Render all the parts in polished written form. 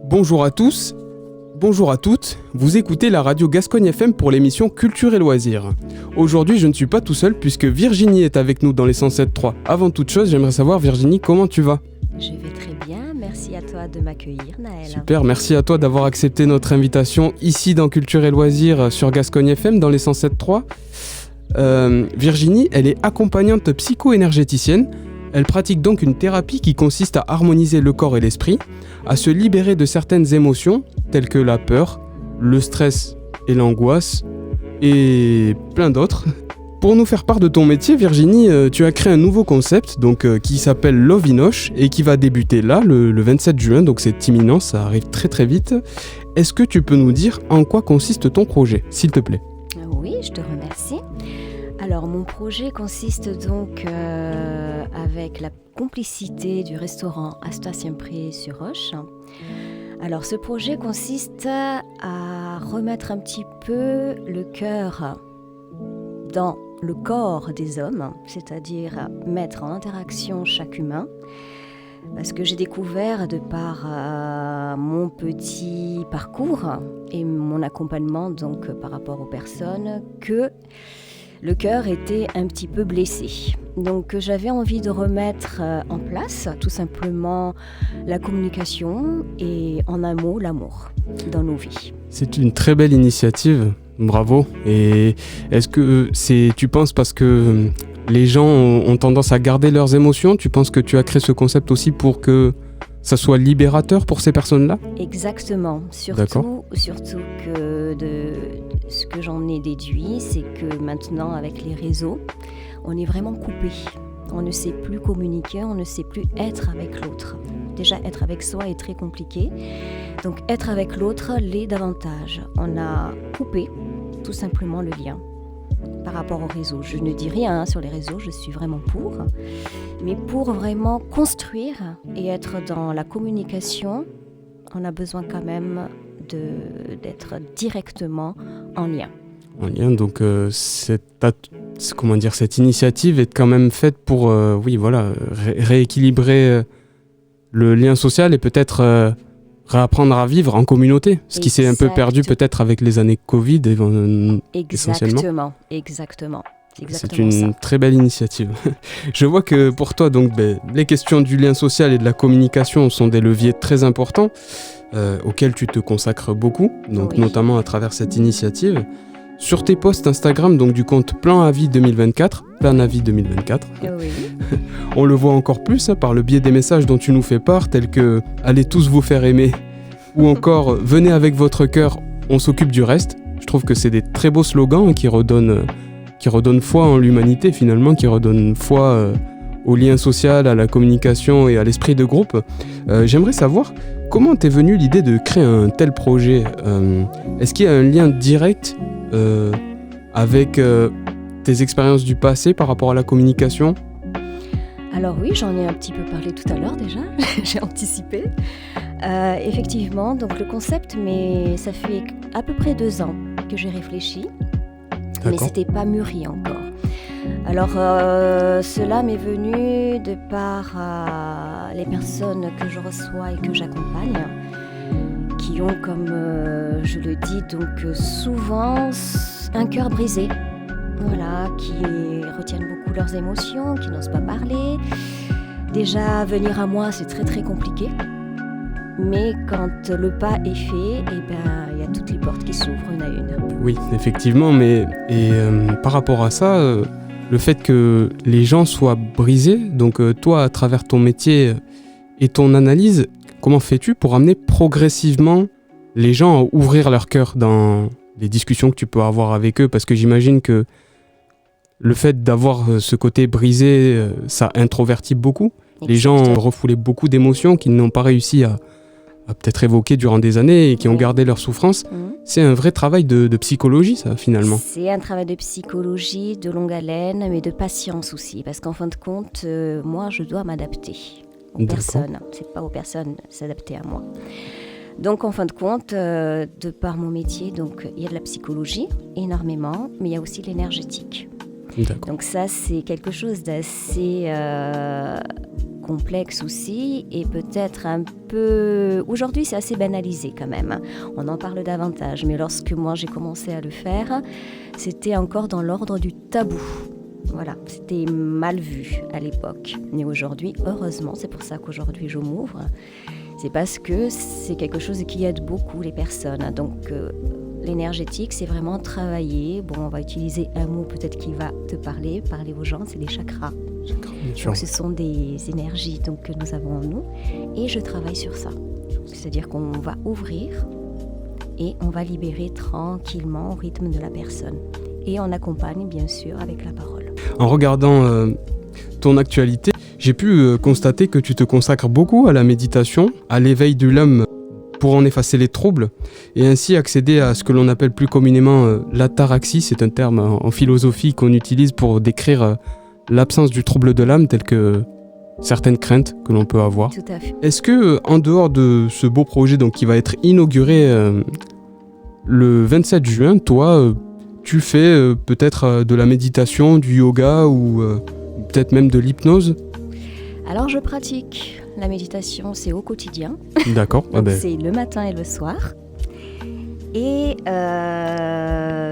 Bonjour à tous, bonjour à toutes, vous écoutez la radio Gascogne FM pour l'émission Culture et Loisirs. Aujourd'hui, je ne suis pas tout seul puisque Virginie est avec nous dans les 107.3. Avant toute chose, j'aimerais savoir, Virginie, comment tu vas ? Je vais très bien, merci à toi de m'accueillir, Naël. Super, merci à toi d'avoir accepté notre invitation ici dans Culture et Loisirs sur Gascogne FM dans les 107.3. Virginie, elle est accompagnante psycho-énergéticienne. Elle pratique donc une thérapie qui consiste à harmoniser le corps et l'esprit, à se libérer de certaines émotions telles que la peur, le stress et l'angoisse, et plein d'autres. Pour nous faire part de ton métier, Virginie, tu as créé un nouveau concept qui s'appelle Love Inoche et qui va débuter là, le 27 juin, donc c'est imminent, ça arrive très très vite. Est-ce que tu peux nous dire en quoi consiste ton projet, s'il te plaît ? Oui, je te remercie. Alors, mon projet consiste donc avec la complicité du restaurant Asta-Siempre sur Roche. Alors, ce projet consiste à remettre un petit peu le cœur dans le corps des hommes, c'est-à-dire mettre en interaction chaque humain. Parce que j'ai découvert de par mon petit parcours et mon accompagnement donc par rapport aux personnes que le cœur était un petit peu blessé. Donc j'avais envie de remettre en place tout simplement la communication et en un mot l'amour dans nos vies. C'est une très belle initiative, bravo. Et est-ce que tu penses parce que les gens ont tendance à garder leurs émotions, tu penses que tu as créé ce concept aussi pour que ça soit libérateur pour ces personnes-là ? Exactement. Surtout que de ce que j'en ai déduit, c'est que maintenant, avec les réseaux, on est vraiment coupé. On ne sait plus communiquer, on ne sait plus être avec l'autre. Déjà, être avec soi est très compliqué. Donc, être avec l'autre l'est davantage. On a coupé tout simplement le lien par rapport aux réseaux. Je ne dis rien sur les réseaux, je suis vraiment pour. Mais pour vraiment construire et être dans la communication, on a besoin quand même d'être directement en lien. En lien, donc cette initiative est quand même faite pour rééquilibrer le lien social et peut-être réapprendre à vivre en communauté, ce qui s'est un peu perdu peut-être avec les années Covid essentiellement. Exactement. C'est une très belle initiative. Je vois que pour toi, donc, les questions du lien social et de la communication sont des leviers très importants auxquels tu te consacres beaucoup, donc notamment à travers cette initiative. Sur tes posts Instagram, donc du compte Plan à Vie 2024, on le voit encore plus par le biais des messages dont tu nous fais part, tels que « Allez tous vous faire aimer » ou encore « Venez avec votre cœur, on s'occupe du reste ». Je trouve que c'est des très beaux slogans qui redonnent foi en l'humanité finalement, qui redonnent foi au lien social, à la communication et à l'esprit de groupe. J'aimerais savoir comment t'es venue l'idée de créer un tel projet. Est-ce qu'il y a un lien direct avec tes expériences du passé par rapport à la communication ? Alors oui, j'en ai un petit peu parlé tout à l'heure déjà, j'ai anticipé. Effectivement, donc le concept, mais ça fait à peu près 2 ans que j'ai réfléchi. D'accord. Mais c'était pas mûri encore. Alors cela m'est venu de par les personnes que je reçois et que j'accompagne, qui ont, comme je le dis, donc souvent un cœur brisé. Voilà, qui retiennent beaucoup leurs émotions, qui n'osent pas parler. Déjà, venir à moi, c'est très très compliqué. Mais quand le pas est fait, il y a toutes les portes qui s'ouvrent une à une. Oui, effectivement, par rapport à ça, le fait que les gens soient brisés, donc toi, à travers ton métier et ton analyse, comment fais-tu pour amener progressivement les gens à ouvrir leur cœur dans les discussions que tu peux avoir avec eux ? Parce que j'imagine que le fait d'avoir ce côté brisé, ça introvertit beaucoup. Exactement. Les gens refoulaient beaucoup d'émotions qu'ils n'ont pas réussi à peut-être évoquer durant des années et qui ont gardé leur souffrance. C'est un vrai travail de psychologie, ça, finalement. C'est un travail de psychologie, de longue haleine, mais de patience aussi. Parce qu'en fin de compte, moi, je dois m'adapter aux personnes. C'est pas aux personnes s'adapter à moi. Donc, en fin de compte, de par mon métier, donc il y a de la psychologie, énormément, mais il y a aussi l'énergétique. D'accord. Donc ça, c'est quelque chose d'assez complexe aussi et peut-être un peu... Aujourd'hui, c'est assez banalisé quand même. On en parle davantage, mais lorsque moi j'ai commencé à le faire, c'était encore dans l'ordre du tabou. Voilà, c'était mal vu à l'époque. Mais aujourd'hui, heureusement, c'est pour ça qu'aujourd'hui je m'ouvre. C'est parce que c'est quelque chose qui aide beaucoup les personnes. Donc, l'énergétique, c'est vraiment travailler. Bon, on va utiliser un mot peut-être qui va te parler aux gens, c'est les chakras. Donc, ce sont des énergies donc, que nous avons en nous. Et je travaille sur ça. C'est-à-dire qu'on va ouvrir et on va libérer tranquillement au rythme de la personne. Et on accompagne, bien sûr, avec la parole. En regardant ton actualité, j'ai pu constater que tu te consacres beaucoup à la méditation, à l'éveil de l'âme pour en effacer les troubles et ainsi accéder à ce que l'on appelle plus communément l'ataraxie. C'est un terme en philosophie qu'on utilise pour décrire l'absence du trouble de l'âme tel que certaines craintes que l'on peut avoir. Tout à fait. Est-ce que en dehors de ce beau projet donc, qui va être inauguré le 27 juin, toi, tu fais peut-être de la méditation, du yoga ou peut-être même de l'hypnose? Alors je pratique la méditation, c'est au quotidien. D'accord. C'est le matin et le soir. Et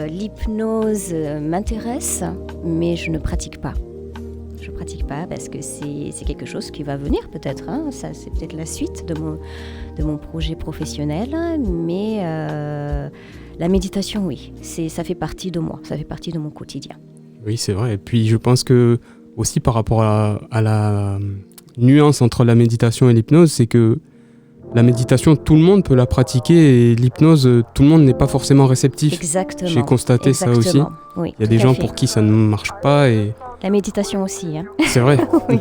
l'hypnose m'intéresse, mais je ne pratique pas. Je ne pratique pas parce que c'est quelque chose qui va venir peut-être. Hein. Ça, c'est peut-être la suite de mon projet professionnel. Mais la méditation, oui, ça fait partie de moi, ça fait partie de mon quotidien. Oui, c'est vrai. Et puis je pense que aussi par rapport à la nuance entre la méditation et l'hypnose, c'est que la méditation, tout le monde peut la pratiquer et l'hypnose, tout le monde n'est pas forcément réceptif. Exactement. J'ai constaté ça aussi. Oui, il y a des gens pour qui ça ne marche pas. Et... La méditation aussi. Hein. C'est vrai. Oui.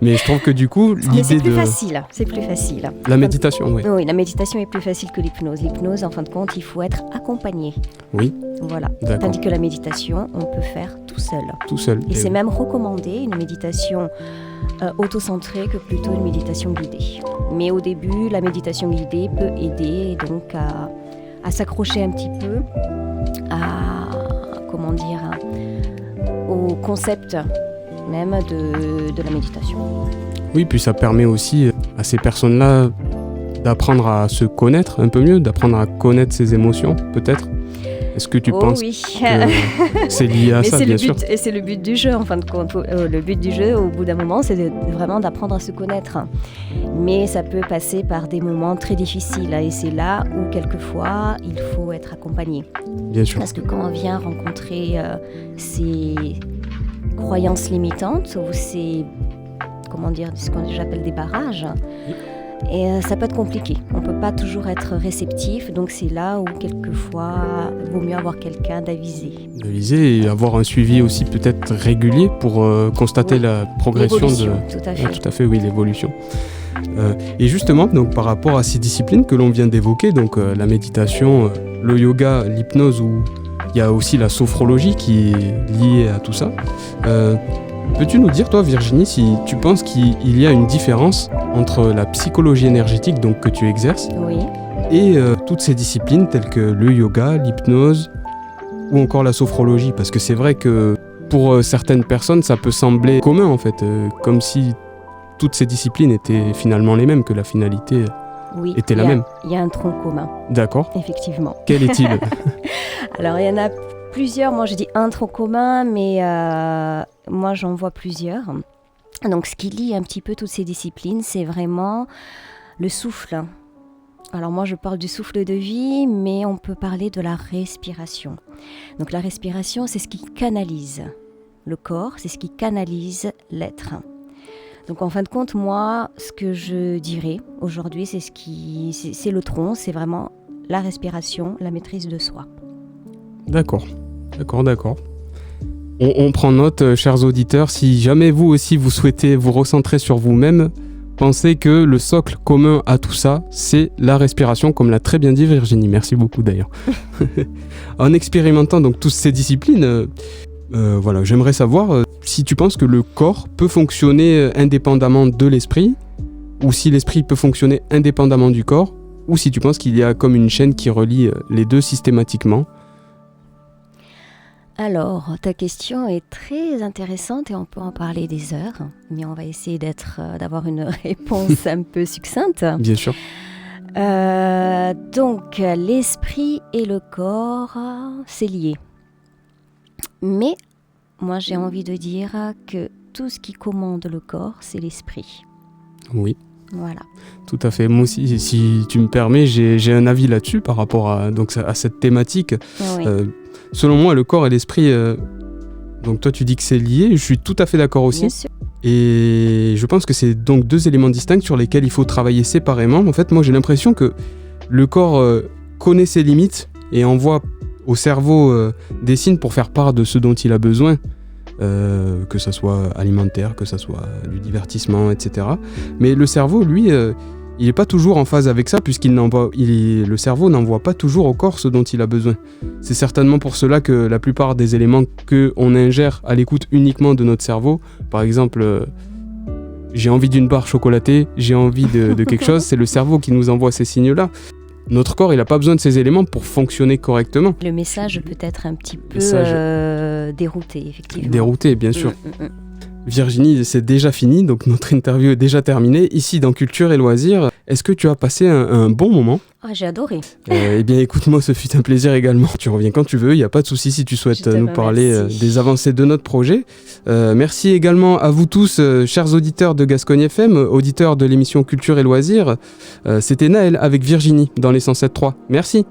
Mais je trouve que du coup, l'idée c'est plus facile. C'est plus facile. La méditation, oui. Oui, la méditation est plus facile que l'hypnose. L'hypnose, en fin de compte, il faut être accompagné. Oui. Voilà. D'accord. Tandis que la méditation, on peut faire tout seul. Tout seul. Et c'est même recommandé, une méditation auto-centrée que plutôt une méditation guidée. Mais au début, la méditation guidée peut aider donc à s'accrocher un petit peu au concept même de la méditation. Oui, puis ça permet aussi à ces personnes-là d'apprendre à se connaître un peu mieux, d'apprendre à connaître ses émotions, peut-être. Est-ce que tu penses que c'est lié à ça, bien sûr? Et c'est le but du jeu, en fin de compte. Le but du jeu, au bout d'un moment, c'est vraiment d'apprendre à se connaître. Mais ça peut passer par des moments très difficiles. Et c'est là où, quelquefois, il faut être accompagné. Bien sûr. Parce que quand on vient rencontrer ces croyances limitantes ou ces, ce que j'appelle des barrages, et ça peut être compliqué. On ne peut pas toujours être réceptif, donc c'est là où quelquefois il vaut mieux avoir quelqu'un d'avisé. D'avisé et avoir un suivi aussi peut-être régulier pour constater la progression tout à fait. Tout à fait, oui, l'évolution. Et justement, donc par rapport à ces disciplines que l'on vient d'évoquer, donc la méditation, le yoga, l'hypnose, ou il y a aussi la sophrologie qui est liée à tout ça. Peux-tu nous dire, toi, Virginie, si tu penses qu'il y a une différence entre la psychologie énergétique donc, que tu exerces et toutes ces disciplines telles que le yoga, l'hypnose ou encore la sophrologie? Parce que c'est vrai que pour certaines personnes, ça peut sembler commun, en fait, comme si toutes ces disciplines étaient finalement les mêmes, que la finalité était la même. Il y a un tronc commun. D'accord. Effectivement. Quel est-il? Alors, il y en a plusieurs. Moi, je dis un tronc commun, mais moi, j'en vois plusieurs. Donc, ce qui lie un petit peu toutes ces disciplines, c'est vraiment le souffle. Alors, moi, je parle du souffle de vie, mais on peut parler de la respiration. Donc, la respiration, c'est ce qui canalise le corps, c'est ce qui canalise l'être. Donc, en fin de compte, moi, ce que je dirais aujourd'hui, c'est le tronc, c'est vraiment la respiration, la maîtrise de soi. D'accord. On prend note, chers auditeurs, si jamais vous aussi vous souhaitez vous recentrer sur vous-même, pensez que le socle commun à tout ça, c'est la respiration, comme l'a très bien dit Virginie. Merci beaucoup d'ailleurs. En expérimentant donc toutes ces disciplines, j'aimerais savoir si tu penses que le corps peut fonctionner indépendamment de l'esprit, ou si l'esprit peut fonctionner indépendamment du corps, ou si tu penses qu'il y a comme une chaîne qui relie les deux systématiquement. Alors, ta question est très intéressante et on peut en parler des heures, mais on va essayer d'avoir une réponse un peu succincte. Bien sûr. Donc, l'esprit et le corps, c'est lié. Mais moi, j'ai envie de dire que tout ce qui commande le corps, c'est l'esprit. Oui. Voilà. Tout à fait. Moi aussi, si tu me permets, j'ai un avis là-dessus par rapport à cette thématique. Oui. Selon moi, le corps et l'esprit, donc toi tu dis que c'est lié, je suis tout à fait d'accord aussi. Bien sûr. Et je pense que c'est donc deux éléments distincts sur lesquels il faut travailler séparément. En fait, moi j'ai l'impression que le corps connaît ses limites et envoie au cerveau des signes pour faire part de ce dont il a besoin, que ça soit alimentaire, que ça soit du divertissement, etc. Mais le cerveau, lui, il n'est pas toujours en phase avec ça, le cerveau n'envoie pas toujours au corps ce dont il a besoin. C'est certainement pour cela que la plupart des éléments qu'on ingère à l'écoute uniquement de notre cerveau, par exemple, j'ai envie d'une barre chocolatée, j'ai envie de quelque chose, c'est le cerveau qui nous envoie ces signes-là. Notre corps, il n'a pas besoin de ces éléments pour fonctionner correctement. Le message peut être un petit peu dérouté, effectivement. Dérouté, bien sûr. Virginie, c'est déjà fini, donc notre interview est déjà terminée. Ici, dans Culture et Loisirs, est-ce que tu as passé un bon moment ? J'ai adoré. Eh bien, écoute-moi, ce fut un plaisir également. Tu reviens quand tu veux, il n'y a pas de souci si tu souhaites nous parler des avancées de notre projet. Merci également à vous tous, chers auditeurs de Gascogne FM, auditeurs de l'émission Culture et Loisirs. C'était Naël avec Virginie dans les 107.3. Merci.